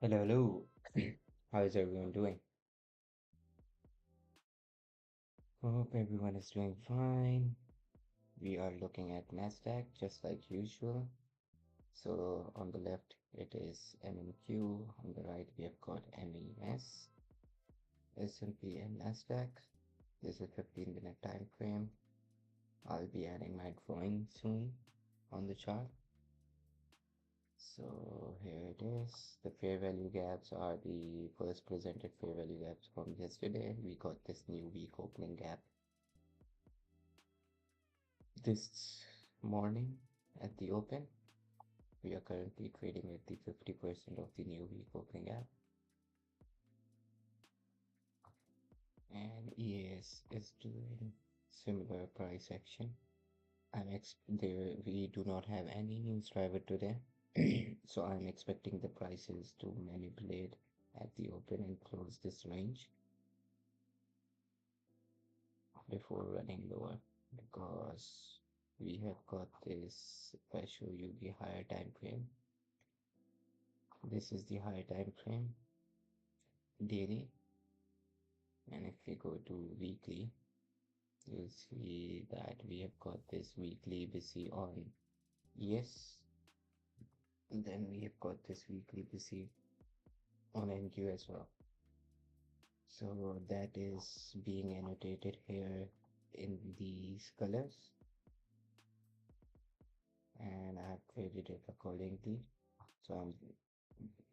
Hello, hello. How is everyone doing? Hope everyone is doing fine. We are looking at NASDAQ just like usual. So on the left it is MMQ, on the right we have got MES, S&P and NASDAQ. This is 15-minute time frame. I'll be adding my drawing soon on the chart. So here it is. The fair value gaps are the first presented fair value gaps from yesterday. We got this new week opening gap this morning at the open. We are currently trading at the 50% of the new week opening gap. And EAS is doing similar price action. We do not have any news driver today. So I'm expecting the prices to manipulate at the open and close this range before running lower, because we have got this. If I show you the higher time frame, this is the higher time frame daily, and if we go to weekly, you'll see that we have got this weekly busy on ES, and then we have got this weekly busy on NQ as well. So that is being annotated here in these colors, and I have traded it accordingly. So I'm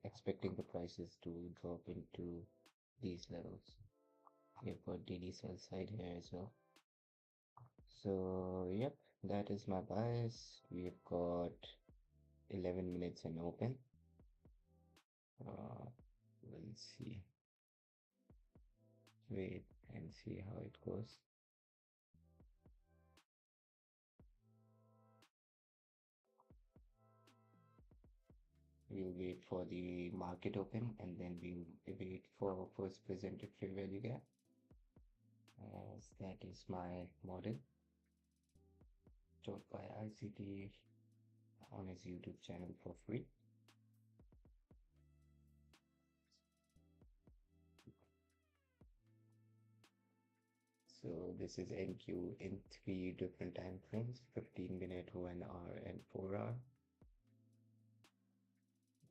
expecting the prices to drop into these levels. We have got DD sell side here as well. So yep, that is my bias. We've got 11 minutes in open. We'll see. Wait and see how it goes. We'll wait for the market open and then we'll wait for first presented fair value gap, as that is my model taught by ICT on his YouTube channel for free. So this is NQ in 3 different time frames: 15-minute, 1 hour, and 4 hour.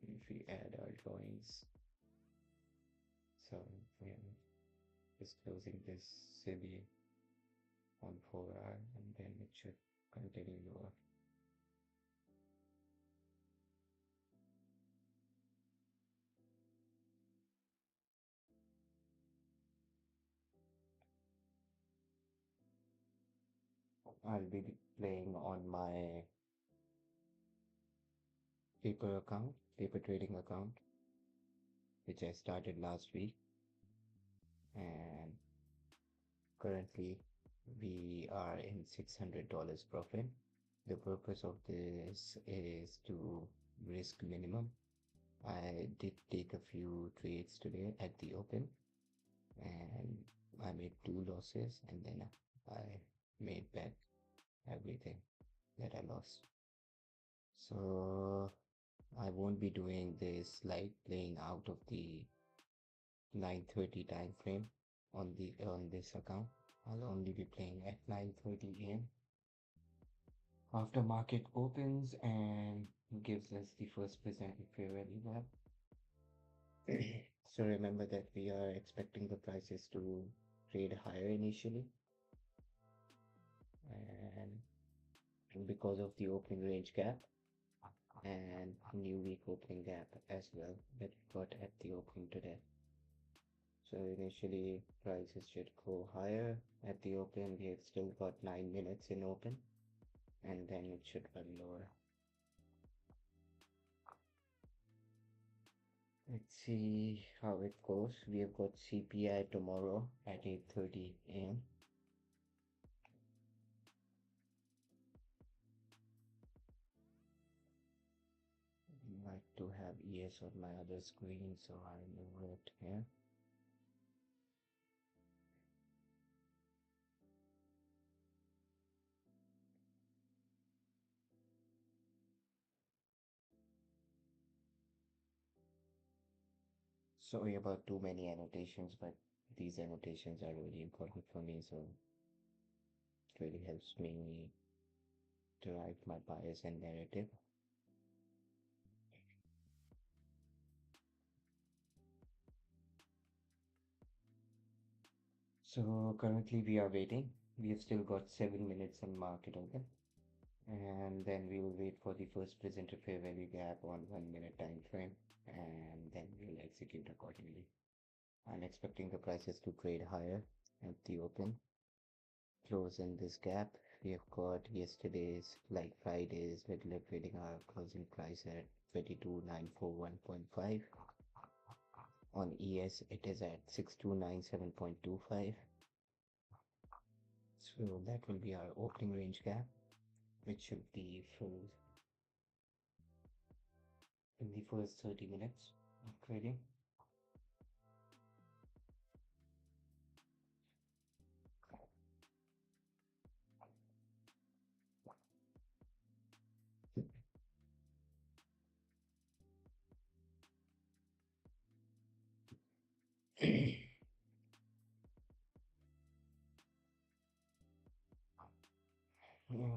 If we add our drawings, so we are just closing this CB on 4 hour, and then it should continue lower. I'll be playing on my paper trading account, which I started last week, and currently we are in $600 profit. The purpose of this is to risk minimum. I did take a few trades today at the open, and I made 2 losses, and then I made back everything that I lost. So I won't be doing this like playing out of the 9:30 time frame on this account. I'll only be playing at 9:30 a.m. after market opens and gives us the first presented fair value gap. So remember that we are expecting the prices to trade higher initially, and because of the opening range gap and new week opening gap as well that we got at the opening today. So initially prices should go higher at the open. We have still got 9 minutes in open, and then it should run lower. Let's see how it goes. We have got CPI tomorrow at 8:30 a.m. I like to have ES on my other screen, so I move it here. Sorry about too many annotations, but these annotations are really important for me, so it really helps me derive my bias and narrative. So currently we are waiting. We have still got 7 minutes in market open. And then we will wait for the first presenter fair value gap on 1 minute time frame, and then we'll execute accordingly. I'm expecting the prices to trade higher at the open. Close in this gap. We have got yesterday's, like Friday's regular trading hour closing price at 22941.5. On ES, it is at 6297.25. So that will be our opening range gap, which should be filled in the first 30 minutes of trading.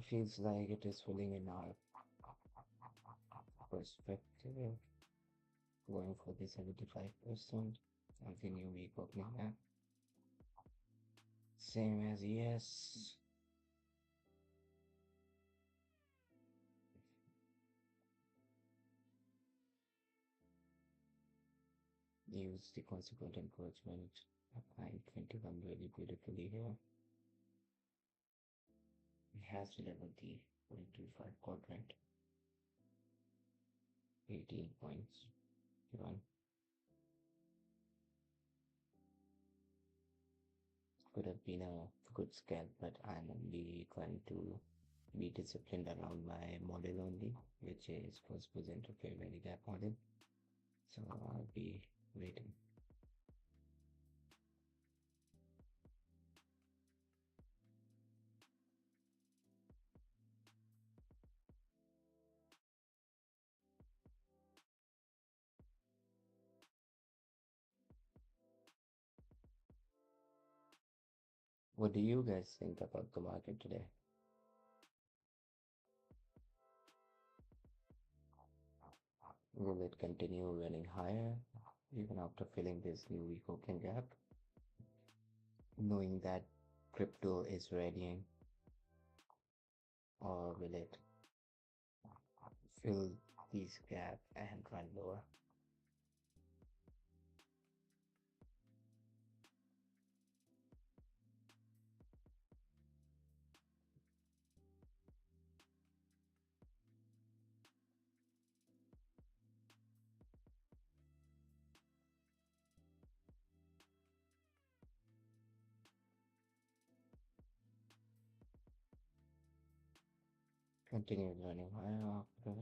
Feels like it is filling in our perspective, going for the 75% of the new week opening gap. Same as yes. Use the consequent encouragement of 921 really beautifully here. It has leveled the 0.25 quadrant, 18 points. Could have been a good scalp, but I'm only trying to be disciplined around my model only, which is first presenter fair value gap model. So I'll be waiting. What do you guys think about the market today? Will it continue running higher even after filling this new week opening gap? Knowing that crypto is readying, or will it fill this gap and run lower? Continue running higher after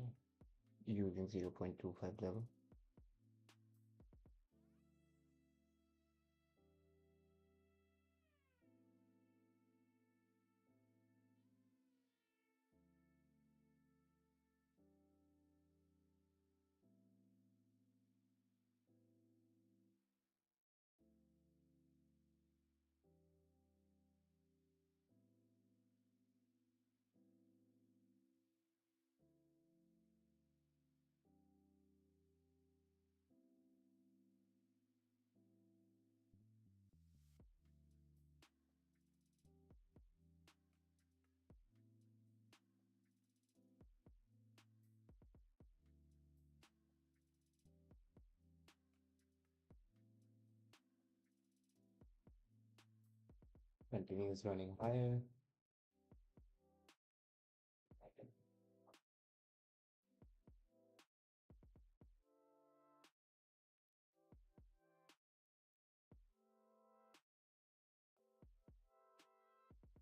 using 0.25 level. Continues running higher.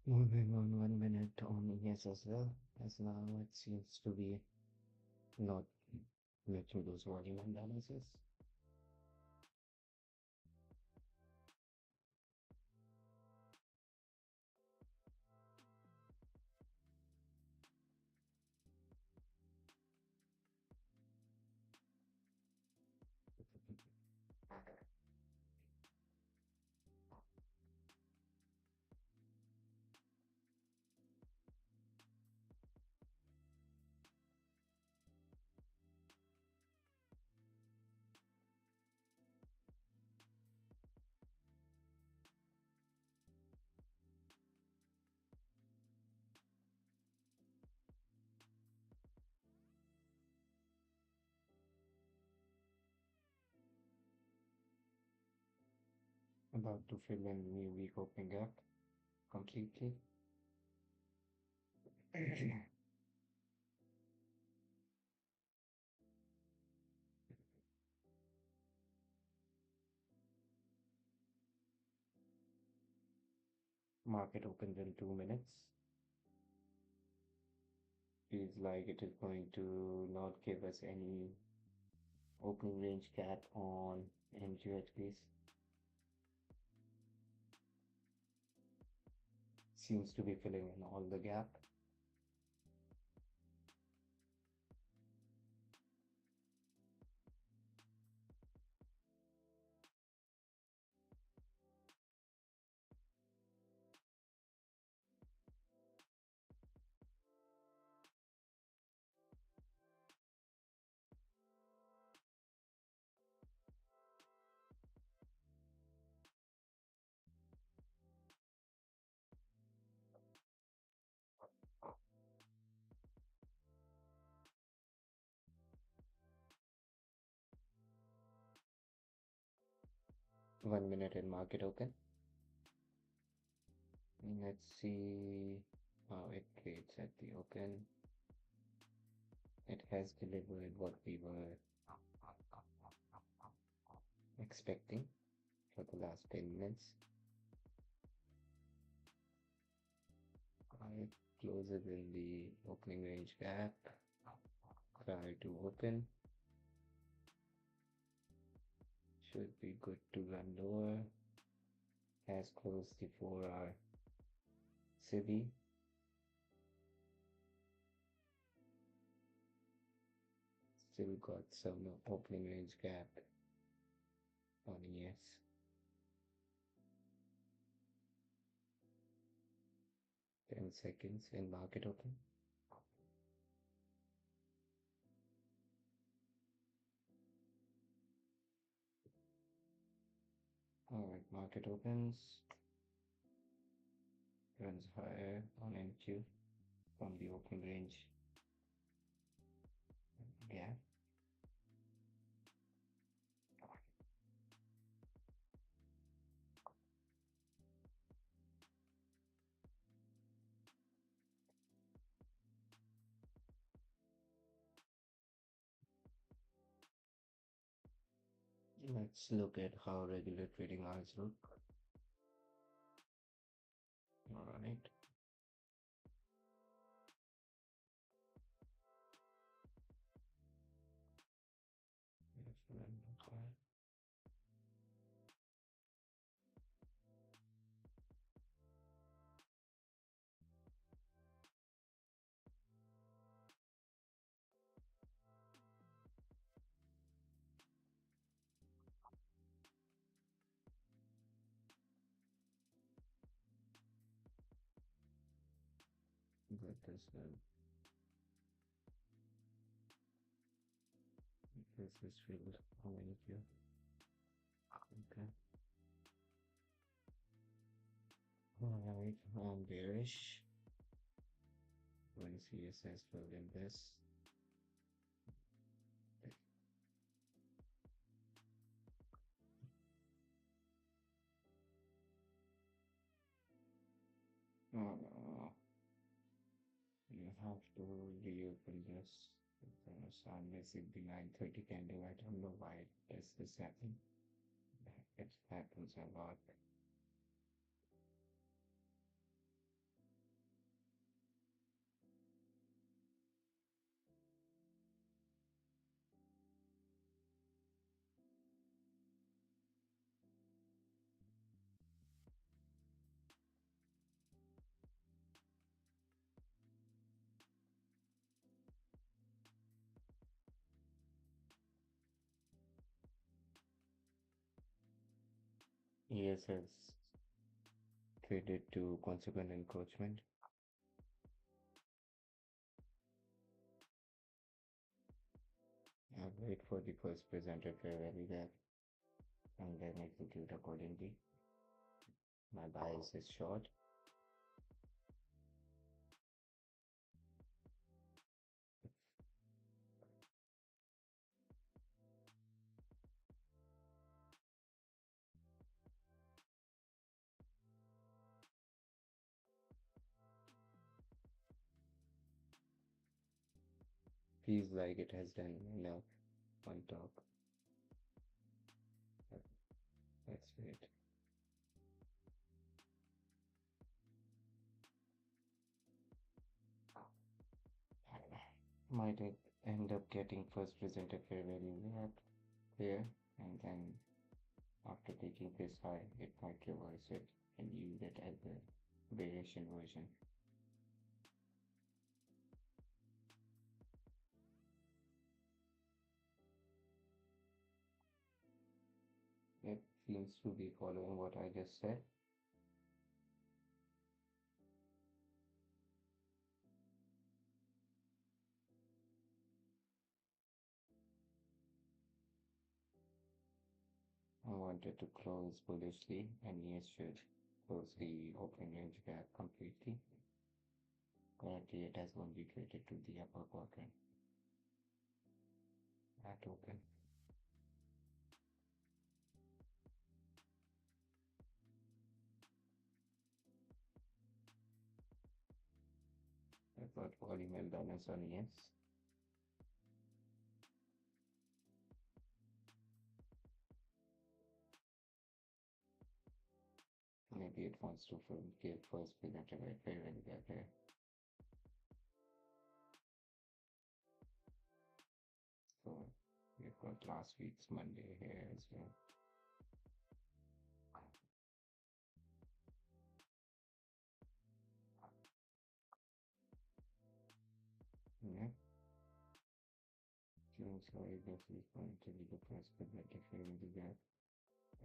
Moving on 1 minute on ES as well, as now it seems to be not making those volume imbalances. About to fill in new week opening gap completely. Market opens in 2 minutes. Feels like it is going to not give us any opening range gap on NQ at least. Seems to be filling in all the gap. One minute in market open. Let's see how it trades at the open. It has delivered what we were expecting for the last 10 minutes. It closes in the opening range gap prior to open. Should be good to run lower. Has closed the 4-hour CB. Still got some opening range gap on ES. Ten seconds in market open. Alright, market opens. Runs higher on NQ from the opening range gap. Let's look at how regular trading hours look. Alright. Got this one. This is filled. How many here? Okay. Alright, I'm bearish. When CSS filled in this. You have to reopen this because I'm missing the 9:30 candle. I don't know why does this happen. It happens a lot. ES has traded to consequent encroachment. I'll wait for the first presented fair value there and then execute accordingly. My bias is short. Feels like it has done enough on top. That's great. Might it end up getting first presented fair value gap here, and then after taking this high, it might reverse it and use it as a bearish inversion. It seems to be following what I just said. I wanted to close bullishly, and yes, should close the open range gap completely. Currently, it has only traded to the upper quadrant at open. I've got volume imbalance on ES. Maybe it wants to give first presented by fair value gap here. So we've got last week's Monday here as well. Yeah. Seems like this is going to be the first presented fair value gap.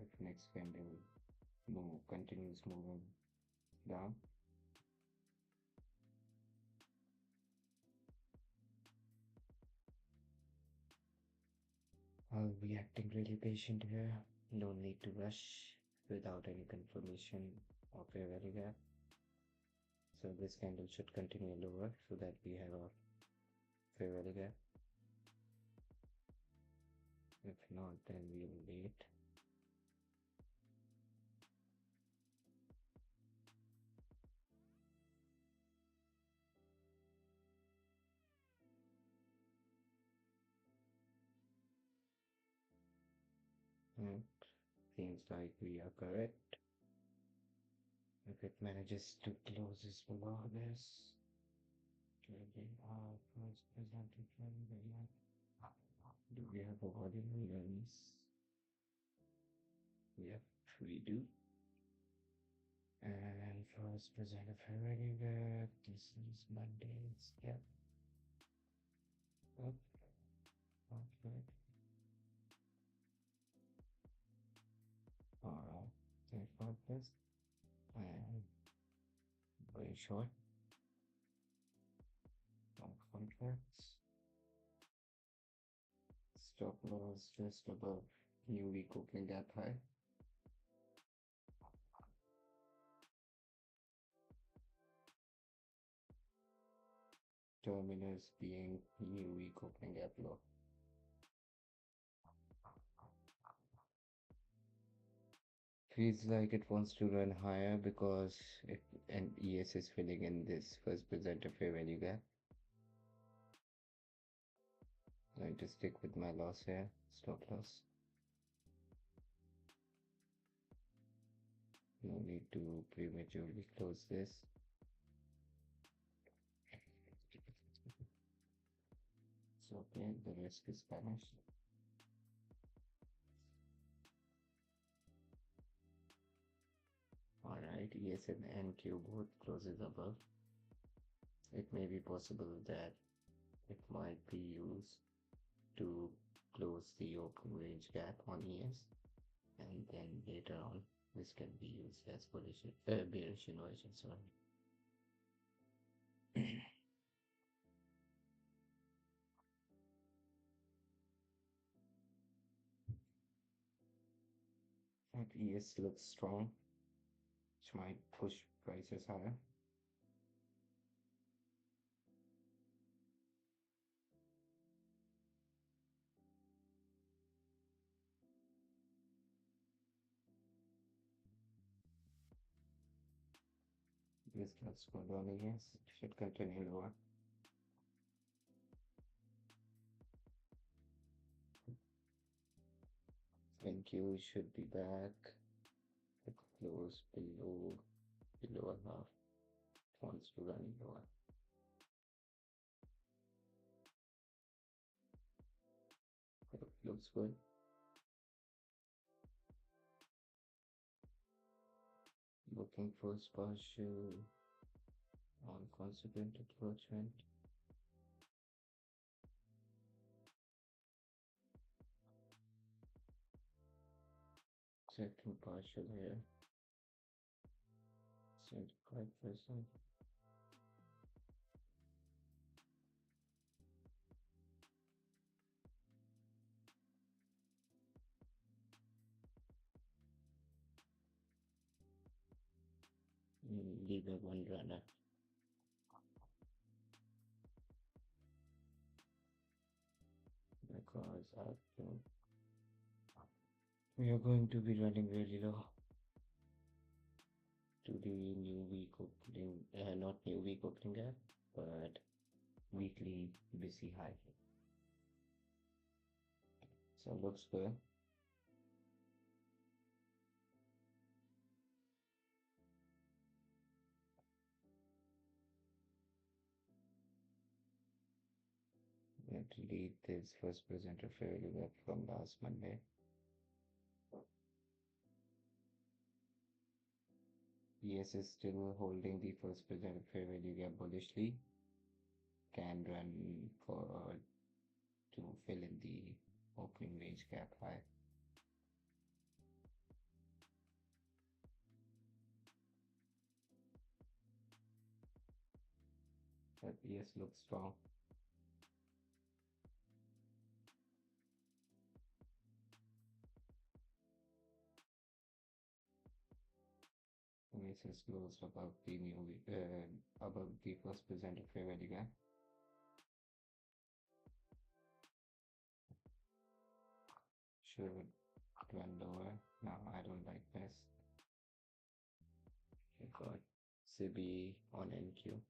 If next candle continues moving down, I'll be acting really patient here. No need to rush without any confirmation of fair value gap. So this candle should continue lower so that we have a fair value gap. If not, then we will wait. And seems like we are correct. If it manages to close this below this, trading our first presented fair value gap. Do we have a volume release? Yep, we do. And first presented fair value gap. This is Mondays. Yep. Oh, okay. Alright, take out this and very short. Long contracts. Stop loss just above new week opening gap high. Terminus being new week opening gap low. Feels like it wants to run higher because and ES is filling in this first presented fair value gap. I just stick with my loss here, stop loss. No need to prematurely close this. It's okay, the risk is vanished. Alright, ES and NQ both closes above. It may be possible that it might be used to close the open range gap on ES, and then later on this can be used as bearish inversion. Sorry. That ES looks strong, which might push prices higher. This looks good on ES, should continue lower. NQ should be back. It closed below a half. It wants to run lower. It looks good. Looking for partial on consequent approachment. Second partial here. 75%. Leave a one runner. Because we are going to be running really low to the new week opening, not new week opening gap, but weekly busy high. So looks good. Delete this first presenter fair value gap from last Monday. ES is still holding the first presenter fair value gap bullishly. Can run forward to fill in the opening range gap high. But ES looks strong. ES is closed above the above the first presenter fair value gap. Should run lower. No, I don't like this. I got CB on NQ.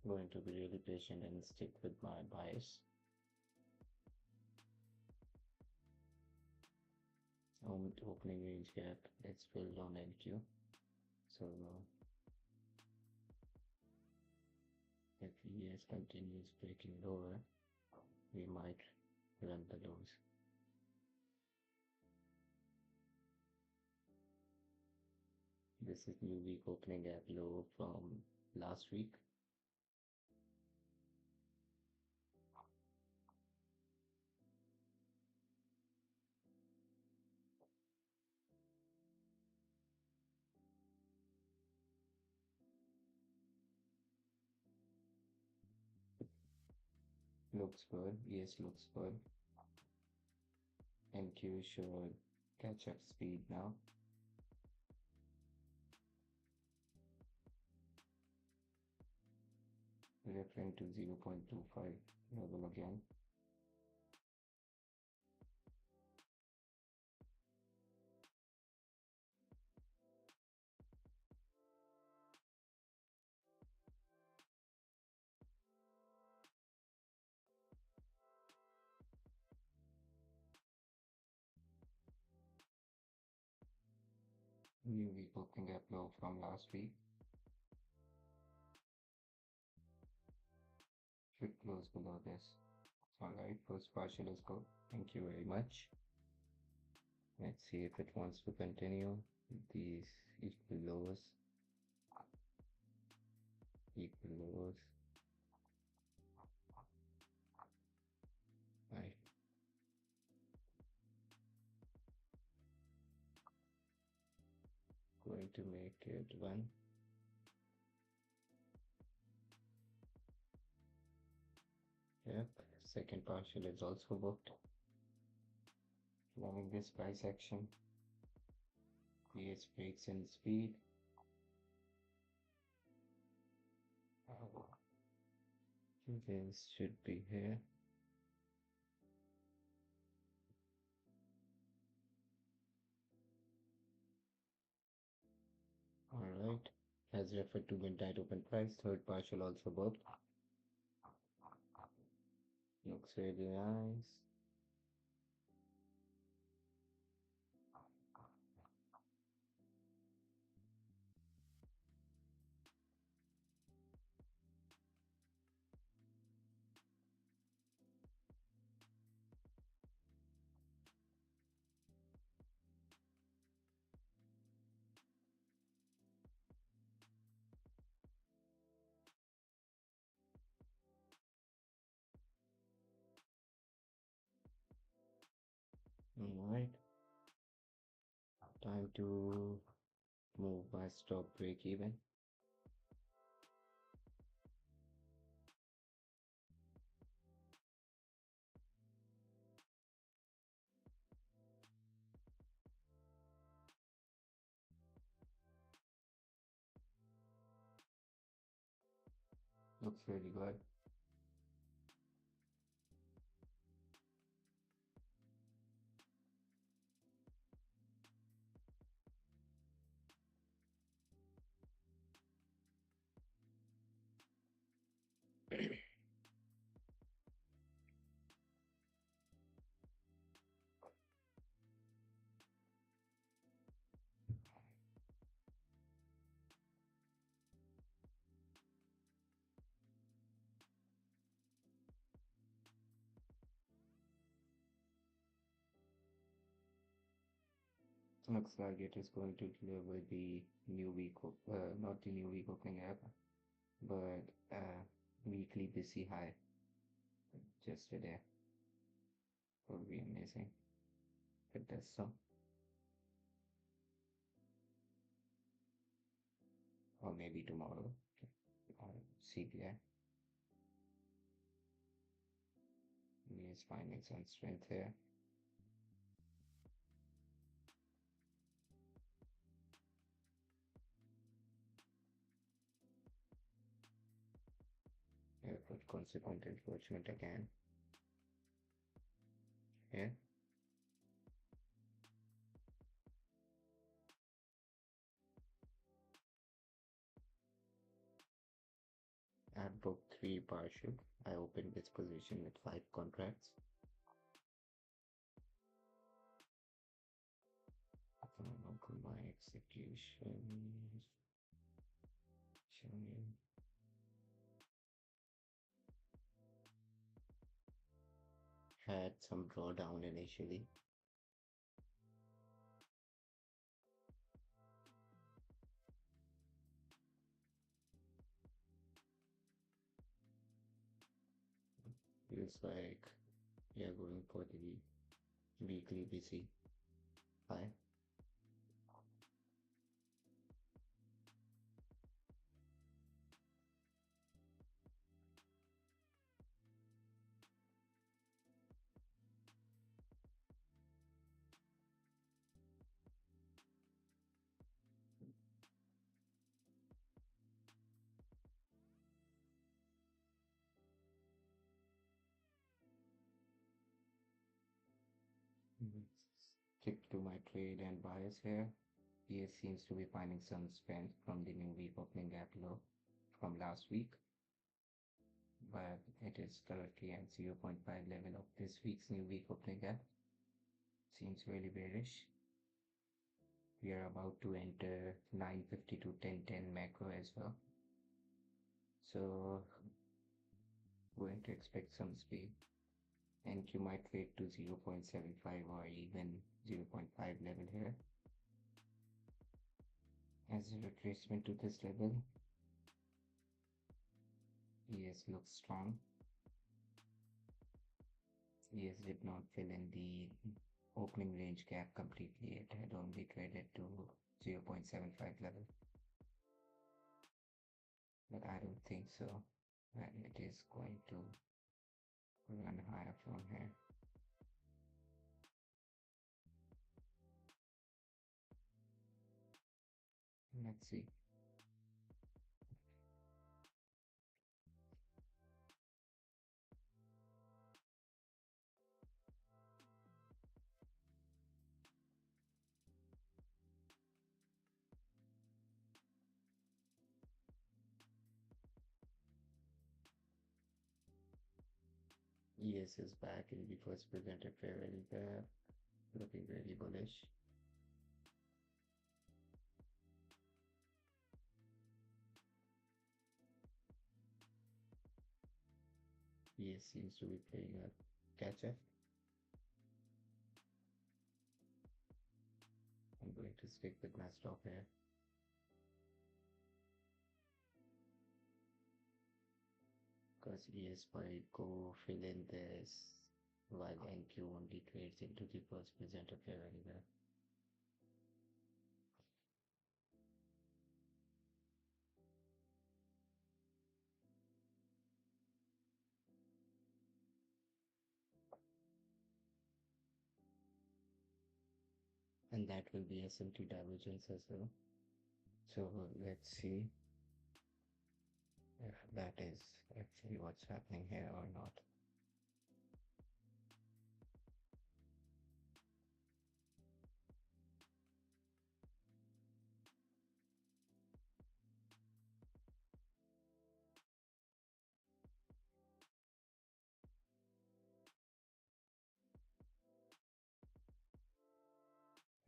Going to be really patient and stick with my bias. Opening range gap, it's filled on NQ. So if ES continues breaking lower, we might run the lows. This is new week opening gap low from last week. Looks good. ES looks good. NQ should catch up speed now. Referring to 0.25 level again. New week opening gap low from last week. Should close below this. Alright, first partial is go. Thank you very much. Let's see if it wants to continue. These equal lows. Equal lows. Right. Going to make it one. Yep, second partial is also booked. Loving this price action. PS breaks in speed. Oh, this should be here. Alright. As referred to midnight open price, third partial also booked. Looks really nice. Alright. Time to move my stop break even. Looks really good. Looks like it is going to deliver the new week, not the new week opening app, but weekly busy high just today. Would be amazing if it does so. Or maybe tomorrow. CPI. He is finding some strength here. Yeah, but consequent enforcement again. Yeah. I booked 3 partial. I opened this position with 5 contracts. Look at my execution. Showing. Had some drawdown initially. Feels like we are going for the weekly busy high. Stick to my trade and bias here. PS seems to be finding some strength from the new week opening gap low from last week, but it is currently at 0.5 level of this week's new week opening gap. Seems really bearish. We are about to enter 950 to 1010 macro as well. So going to expect some speed. NQ might trade to 0.75 or even 0.5 level here. As a retracement to this level, ES looks strong. ES did not fill in the opening range gap completely. It had only traded to 0.75 level. But I don't think so. And it is going to run higher from here. Let's see. ES is back in the first presented fairly there, looking very bullish. ES seems to be playing a catch up. I'm going to stick with my stop here. Because ES might go fill in this while NQ only trades into the first presented fairly there. And that will be SMT divergence as well. So let's see if that is actually what's happening here or not.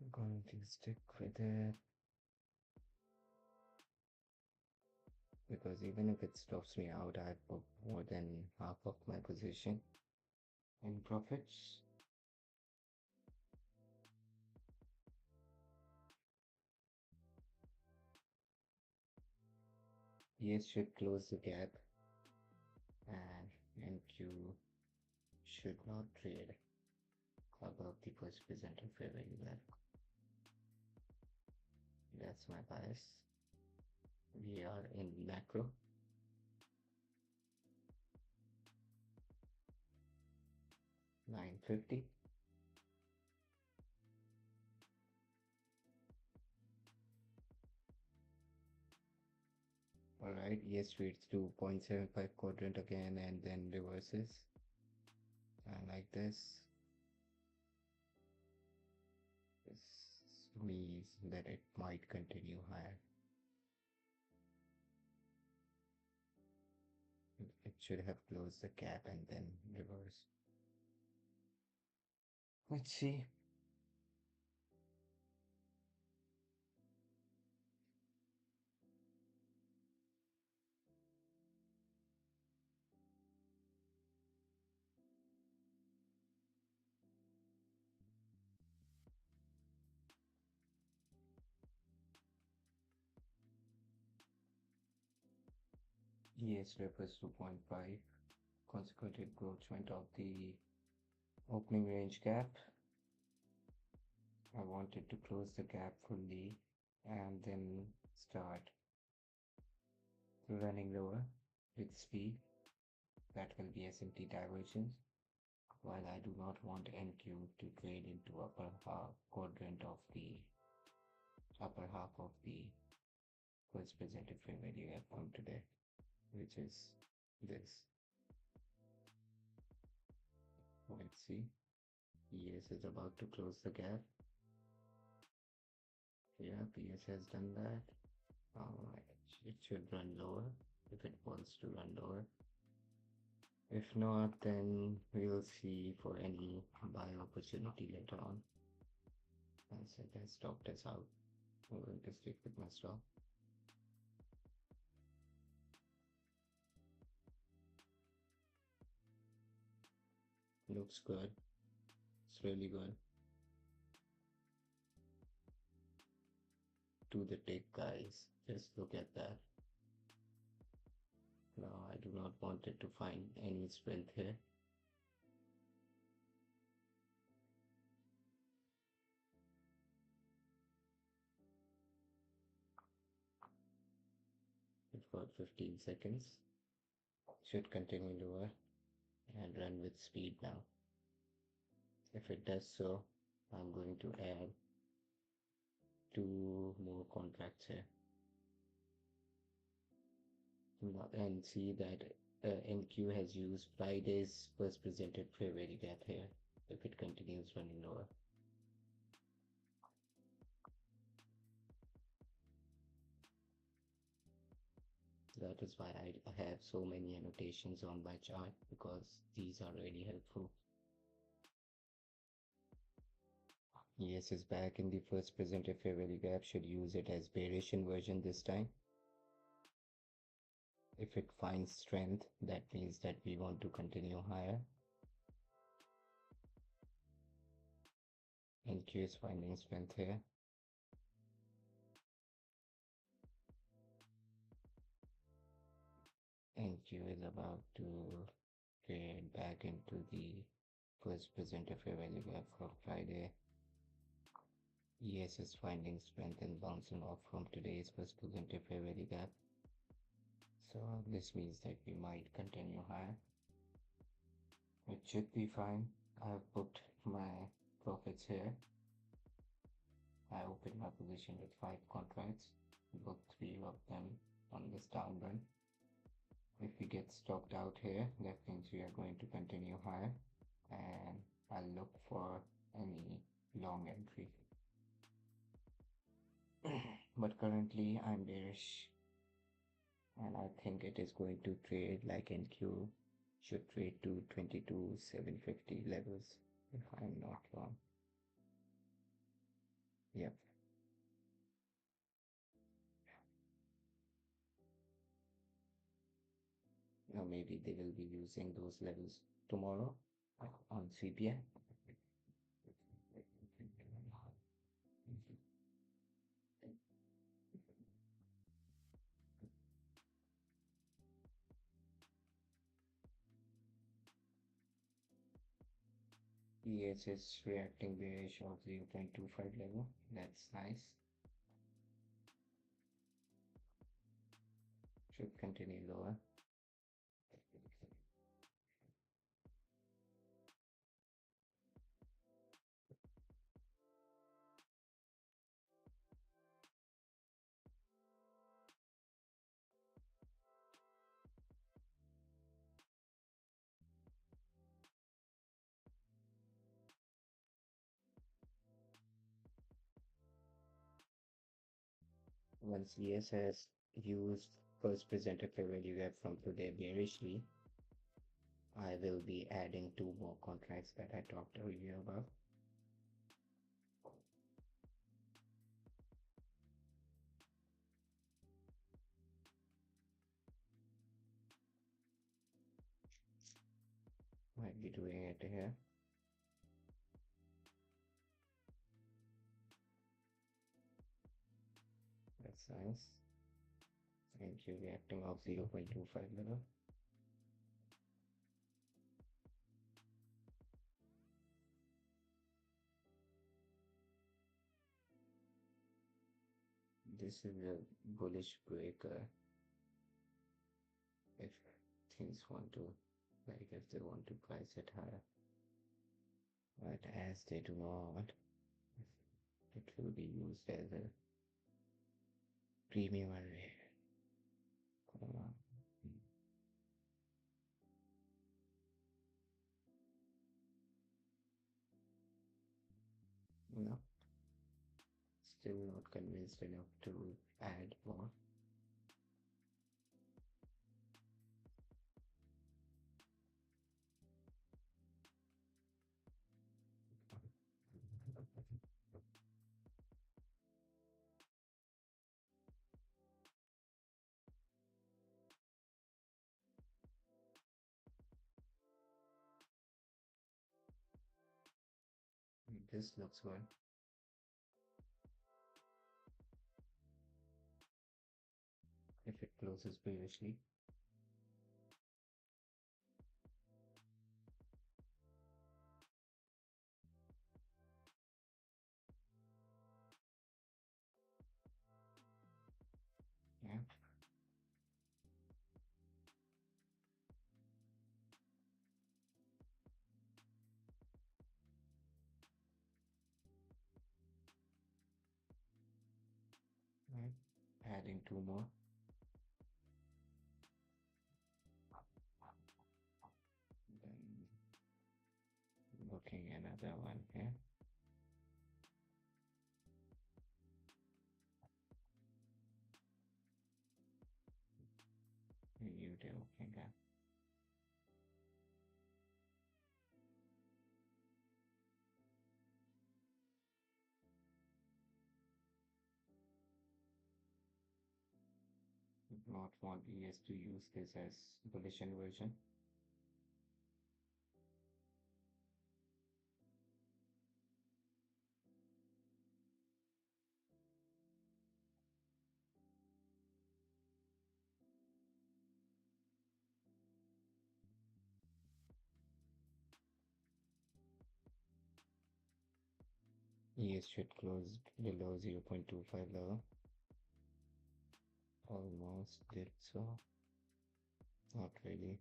I'm going to stick with it because even if it stops me out, I book more than half of my position in profits. ES should close the gap and NQ should not trade above the first presented fair value level. That's my bias. We are in macro. $9.50. Alright, ES trades to 0.75 quadrant again and then reverses. And like this means that it might continue higher. It should have closed the gap and then reverse. Let's see. ES reverse 2.5. Consequently, encroachment of the opening range gap. I wanted to close the gap fully and then start running lower with speed. That will be SMT divergence. While I do not want NQ to trade into upper half quadrant of the upper half of the first presented fair value gap from today, which is this. Let's see. ES is about to close the gap. Yeah, PS has done that. Alright, it should run lower if it wants to run lower. If not, then we'll see for any buy opportunity later on. As it has stopped us out, I'm going to stick with my stop. Looks good. It's really good. To the tick, guys. Just look at that. Now I do not want it to find any strength here. It's got 15 seconds. Should continue lower and run with speed now. If it does so, I'm going to add 2 more contracts here. and see that NQ has used Friday's first presented fair value gap here if it continues running lower. That is why I have so many annotations on my chart, because these are really helpful. ES is back in the first presented fair value gap, should use it as bearish inversion this time. If it finds strength, that means that we want to continue higher. NQ is finding strength here. NQ is about to get back into the first presented fair value gap for Friday. ES is finding strength and bouncing off from today's first presented fair value gap. So this means that we might continue higher. It should be fine. I have put my profits here. I opened my position with 5 contracts, booked 3 of them on this down run. If we get stopped out here, that means we are going to continue higher, and I'll look for any long entry. But currently I'm bearish, and I think it is going to trade like NQ should trade to 22,750 levels, if I'm not wrong. Yep. Or maybe they will be using those levels tomorrow on CPI. ES is reacting bearish of 0.25 level. That's nice. Should continue lower. Once ES has used first presented fair value gap from today bearishly, I will be adding 2 more contracts that I talked earlier about. Might be doing it here. That's nice. Thank you. Reacting off 0.25 level. This is a bullish breaker. If things want to, like if they want to price it higher. But as they do not, it will be used as a premium array. No, still not convinced enough to add more. This looks good. If it closes bearishly, yeah. Right. Adding 2 more. another one here. You do, okay. Not want ES to use this as bullish inversion. ES should close below 0.25 level. Almost did so. Not really.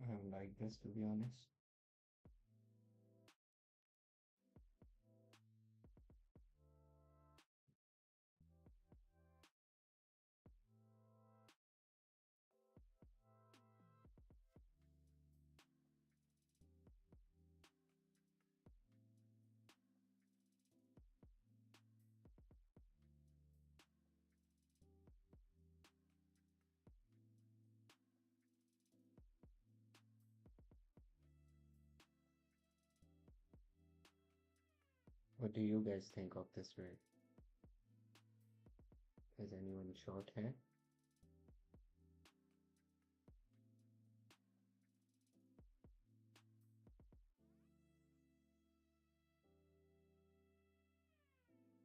I don't like this, to be honest. What do you guys think of this trade? Is anyone short here?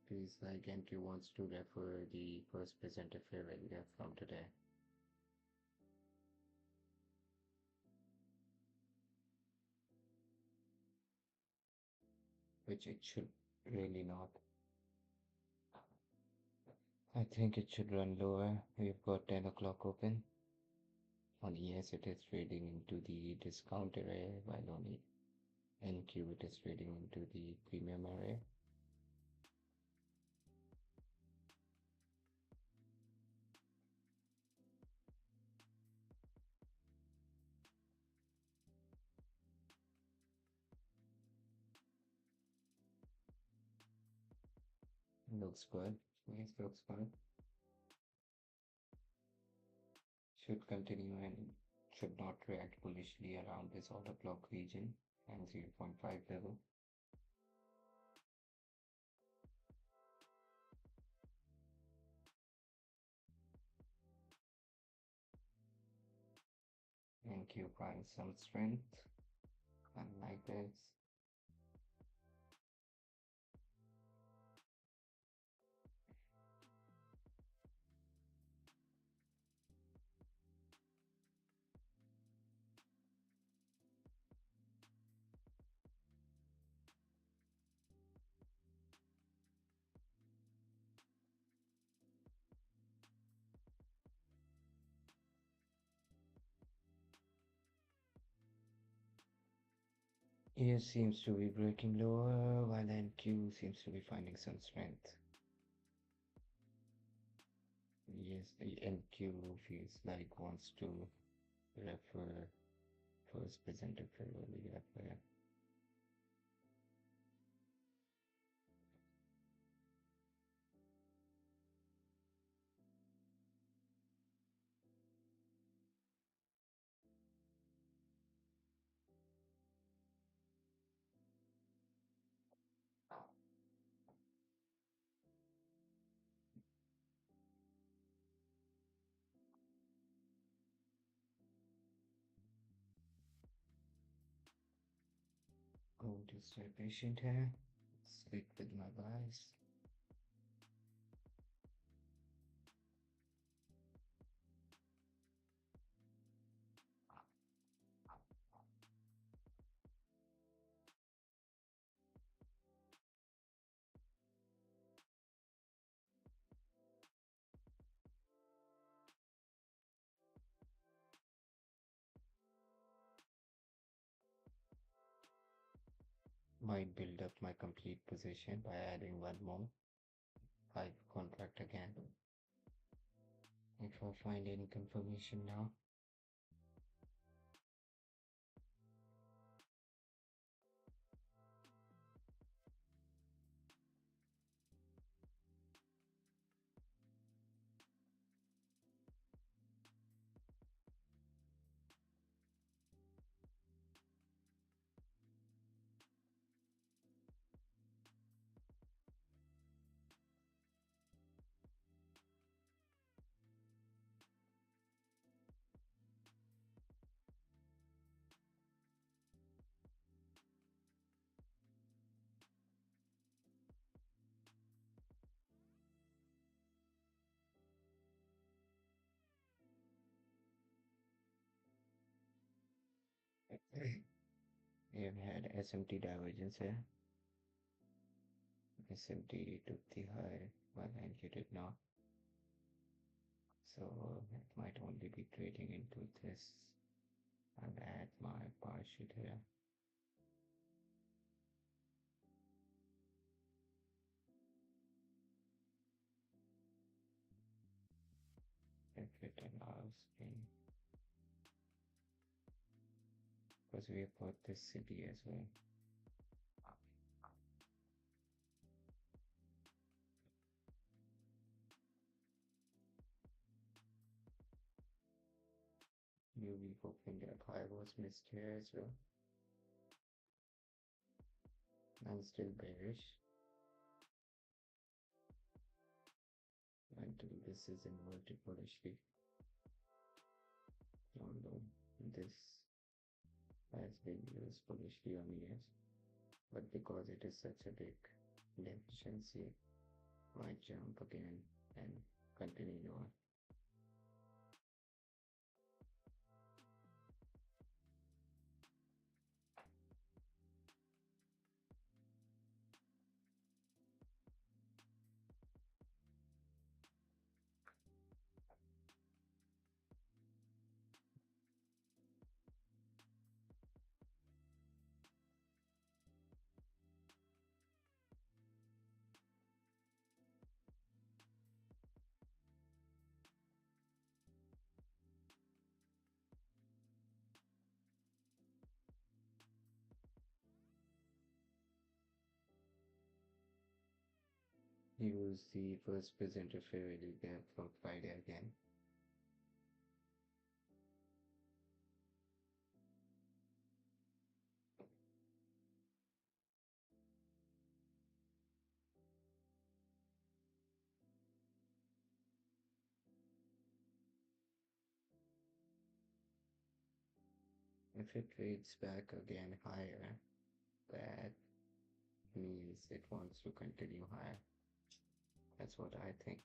Please like NQ wants to refer the first presented fair value from today. Which it should really not. I think it should run lower. We've got 10 o'clock open. On ES it is trading into the discount area, while on NQ it is trading into the premium area. Looks good. Yes, looks good. Should continue and should not react bullishly around this order block region and 0.5 level. NQ finds some strength, unlike this. ES seems to be breaking lower, while NQ seems to be finding some strength. Yes, the NQ feels like wants to refer first presented fair value refer. Going to stay patient here. Stick with my buys. Might build up my complete position by adding one more 5 contract again. If I find any confirmation now. We have had SMT divergence here. SMT took the high while NQ did not. So it might only be trading into this. I'll add my partial here. If it allows me. Because we have got this city as well. New week opening gap high was missed here as well. I'm still bearish until this is inverted bullishly. Although this has been used bullishly on years, but because it is such a big deficiency, might jump again and continue on. Use the first presenter fair value gap from Friday again. If it trades back again higher, that means it wants to continue higher. That's what I think.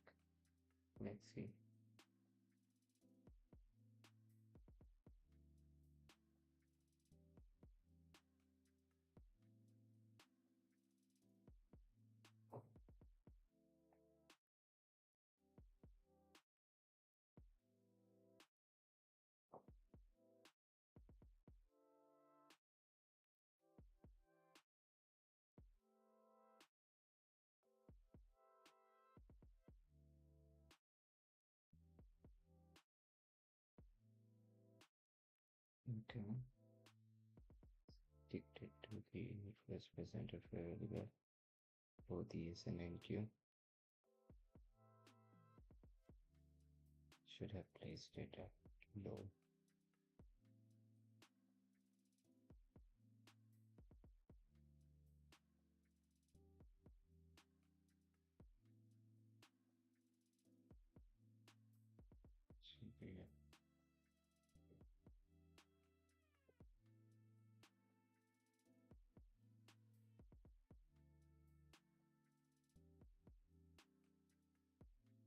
Let's see. Okay. Stick it to the first presenter fair value gap. Both these and NQ. Should have placed it at low. Should be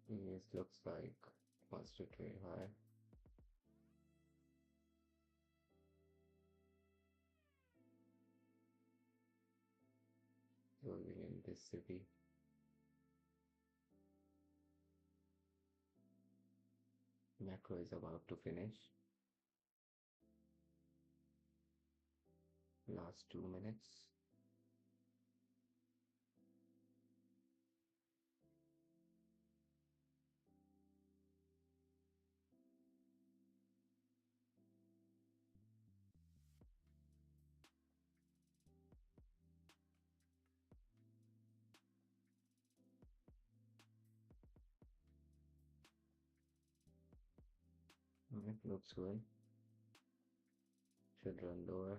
Yes, looks like wants to trade high. Closing in this city. Macro is about to finish. Last 2 minutes. It looks good. Should run lower.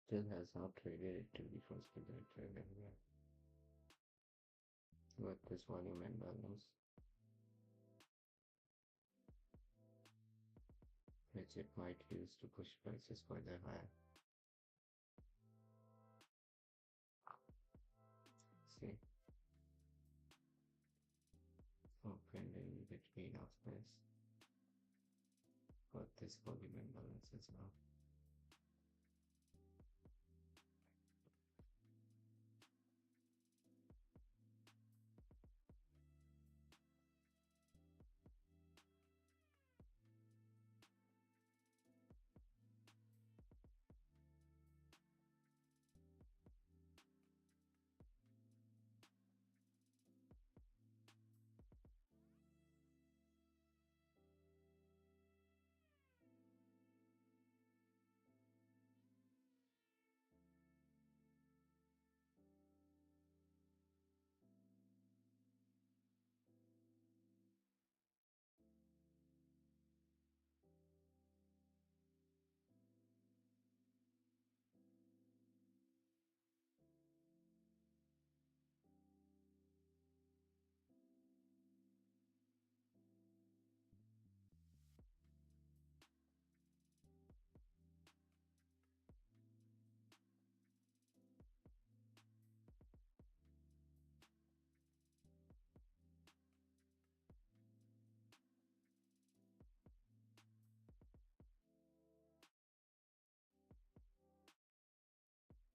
Still has not traded it to the first trade yet. But this volume and balance, which it might use to push prices further higher. See, opened in between of this, but this volume and balance as well.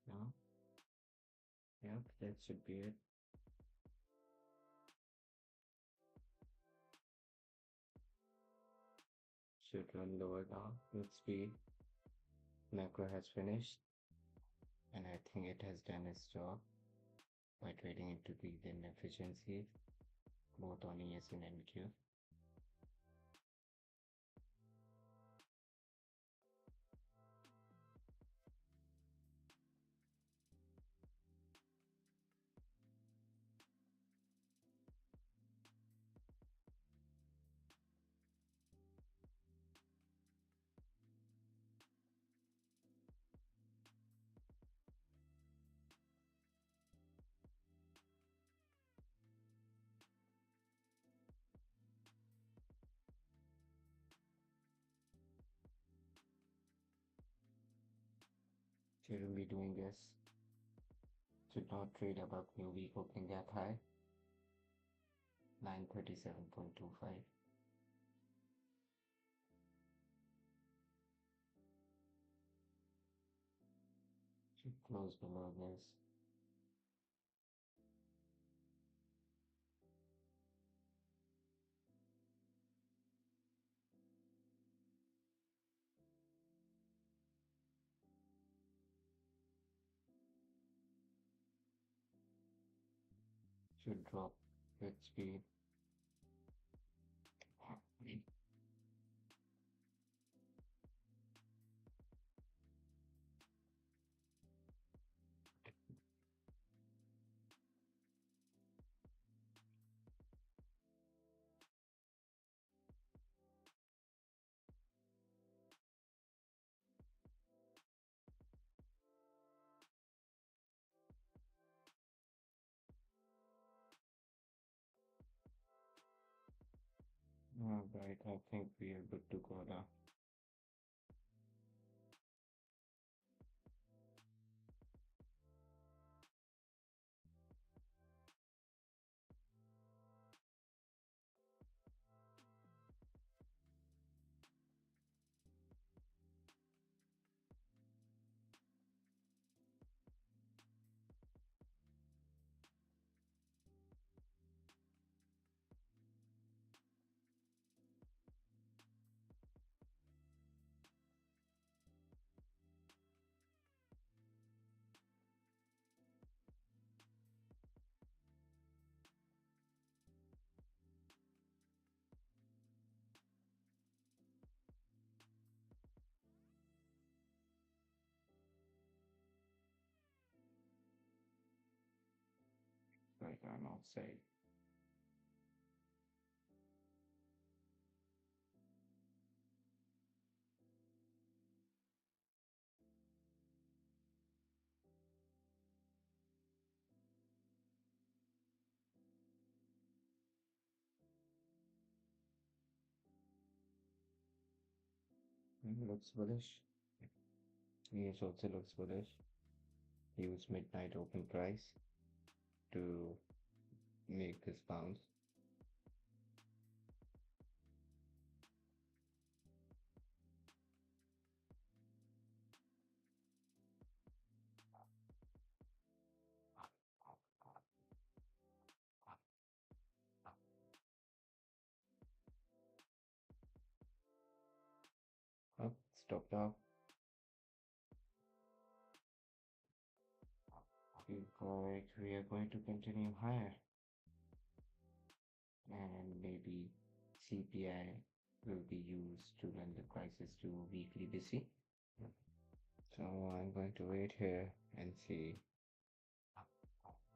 No? Yep, that should be it. Should run lower now. Let's see. Macro has finished, and I think it has done its job by trading into the inefficiencies, both on ES and NQ. Shouldn't be doing this. Should not trade above new week opening gap high, 937.25. Should close below this. Should drop with speed. Alright, I think we are good to go now. but I'm outside. Looks bullish. Yes, also looks bullish. Use midnight open price to make this bounce. Up, stopped off. We are going to continue higher, and maybe CPI will be used to run the prices to weekly BC. So I'm going to wait here and see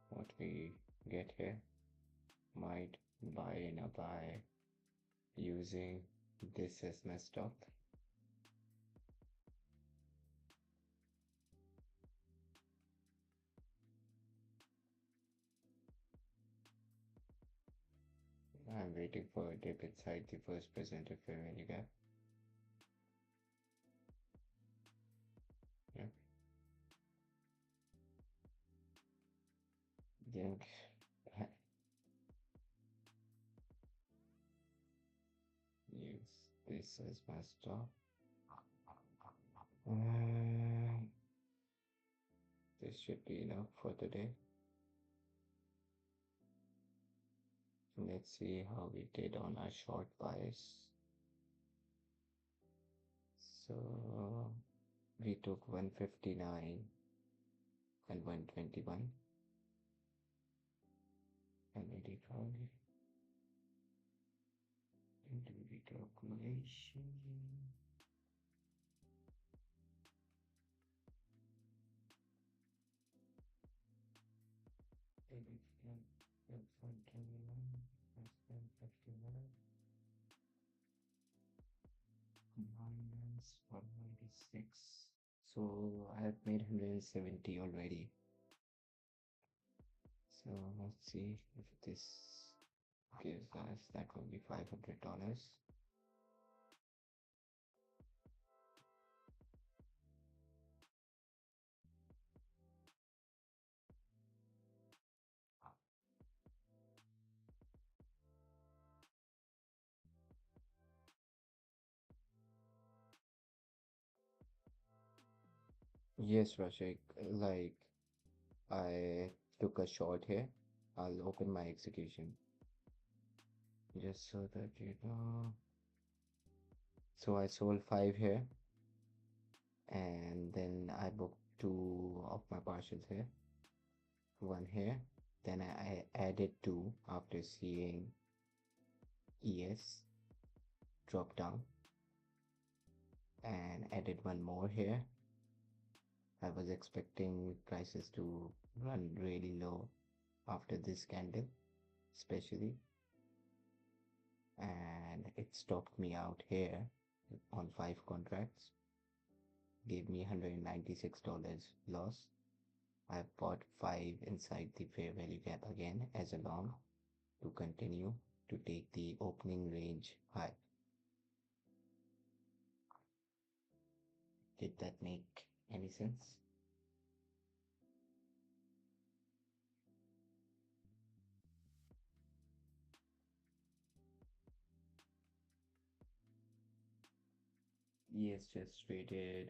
what we get here. Might buy in a buy using this as my stop. I'm waiting for a dip inside the first presented fair value gap. Yeah. Think use this as my stop. This should be enough for today. Let's see how we did on our short buys. So we took 159 and 121 and 85 and do the calculation. Minus 196. So I have made 170 already. So let's see if this gives us, that will be $500. Yes, Rashik, like I took a short here. I'll open my execution just so that you know. So I sold 5 here and then I booked 2 of my partials here, 1 here. Then I added 2 after seeing ES drop down and added 1 more here. I was expecting prices to run really low after this candle, especially, and it stopped me out here on 5 contracts, gave me $196 loss. I bought 5 inside the fair value gap again as a long to continue to take the opening range high. Did that make any sense? Yes, just traded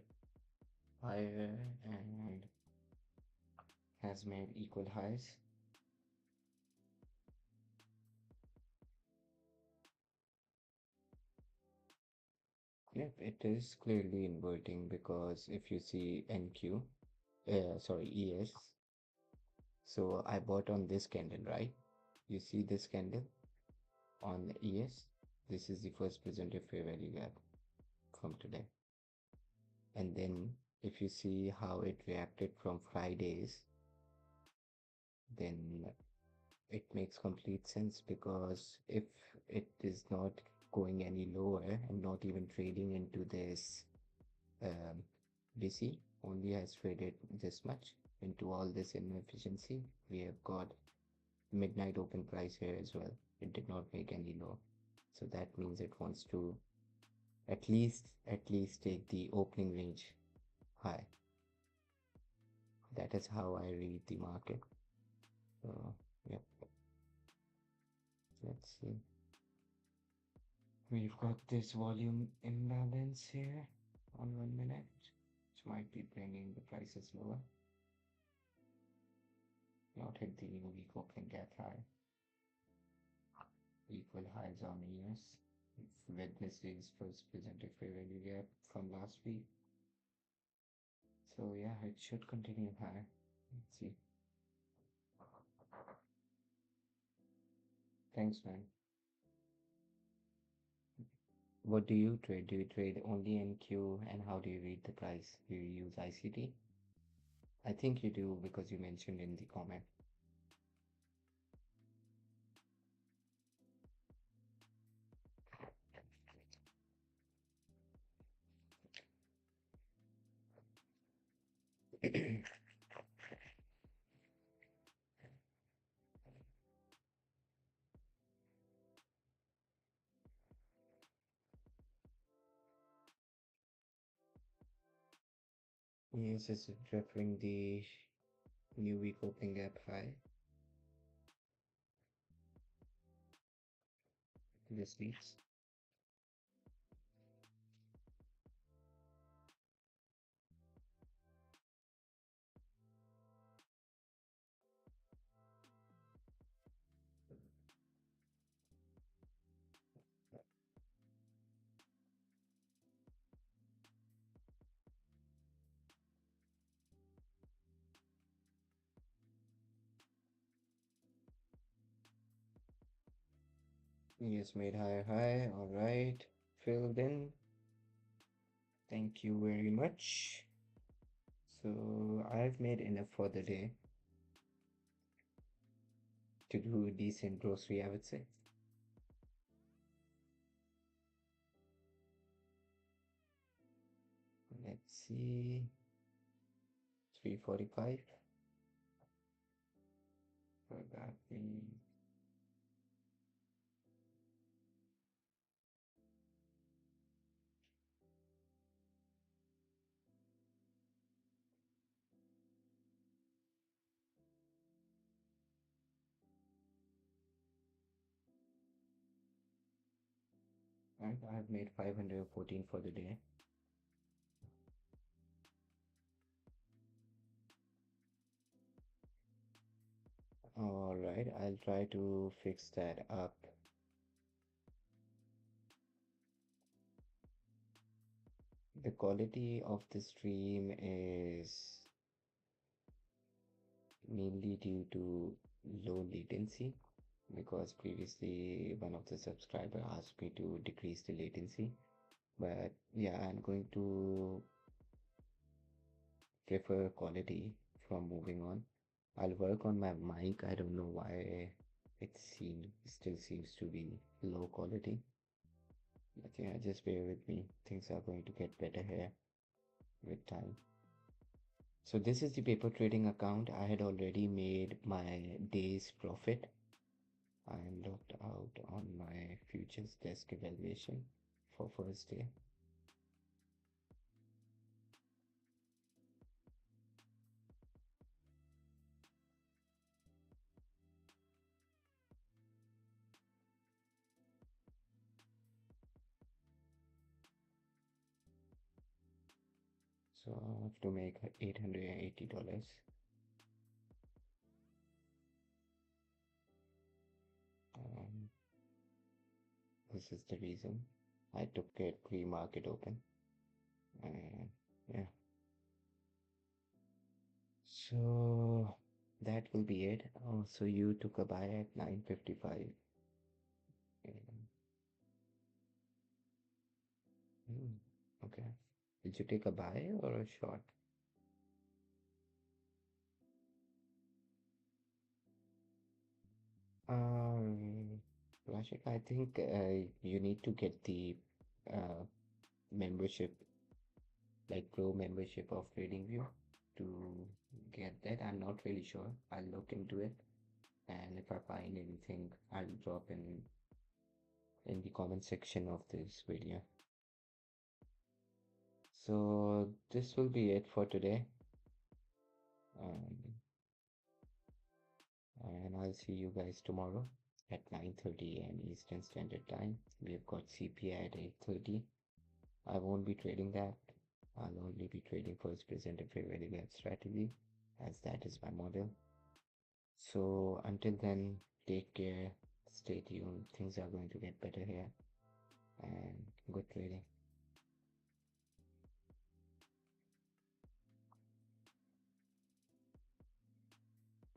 higher and has made equal highs. Yep, it is clearly inverting because if you see NQ, ES. So I bought on this candle, right? You see this candle on ES. This is the first presented fair value gap from today. And then if you see how it reacted from Fridays, then it makes complete sense, because if it is not going any lower and not even trading into this um, BC only has traded this much into all this inefficiency. We have got midnight open price here as well. It did not make any low, so that means it wants to at least take the opening range high. That is how I read the market. So yep, let's see. We've got this volume imbalance here on 1 minute, which might be bringing the prices lower. Not hit the new week opening gap high. Equal highs on ES. Wednesday's first presented fair value gap from last week. So yeah, it should continue high. Let's see. Thanks, man. What do you trade? Do you trade only NQ, and how do you read the price? Do you use ICT? I think you do, because you mentioned in the comment. Yes, it's referring the new week opening gap high. This week's. Yes, made higher high. All right, filled in. Thank you very much. So I've made enough for the day to do a decent grocery, I would say. Let's see. 345. For that, right, I've made 514 for the day. All right, I'll try to fix that up. The quality of the stream is mainly due to low latency, because previously one of the subscriber asked me to decrease the latency, but yeah, I'm going to prefer quality from moving on. I'll work on my mic. I don't know why still seems to be low quality. But yeah, just bear with me. Things are going to get better here with time. So this is the paper trading account. I had already made my day's profit. I am logged out on my futures desk evaluation for first day. So I have to make $880. This is the reason I took it pre-market open. And yeah. So that will be it. Oh, so you took a buy at 9:55. Okay. Did you take a buy or a short? Rashik, I think you need to get the uh, membership, like pro membership of TradingView to get that. I'm not really sure. I'll look into it, and if I find anything, I'll drop in the comment section of this video. So this will be it for today. Um, and I'll see you guys tomorrow at 9:30 a.m. Eastern Standard Time. We've got CPI at 8:30. I won't be trading that. I'll only be trading first present fair value gap strategy, as that is my model. So until then, take care, stay tuned. Things are going to get better here, and good trading.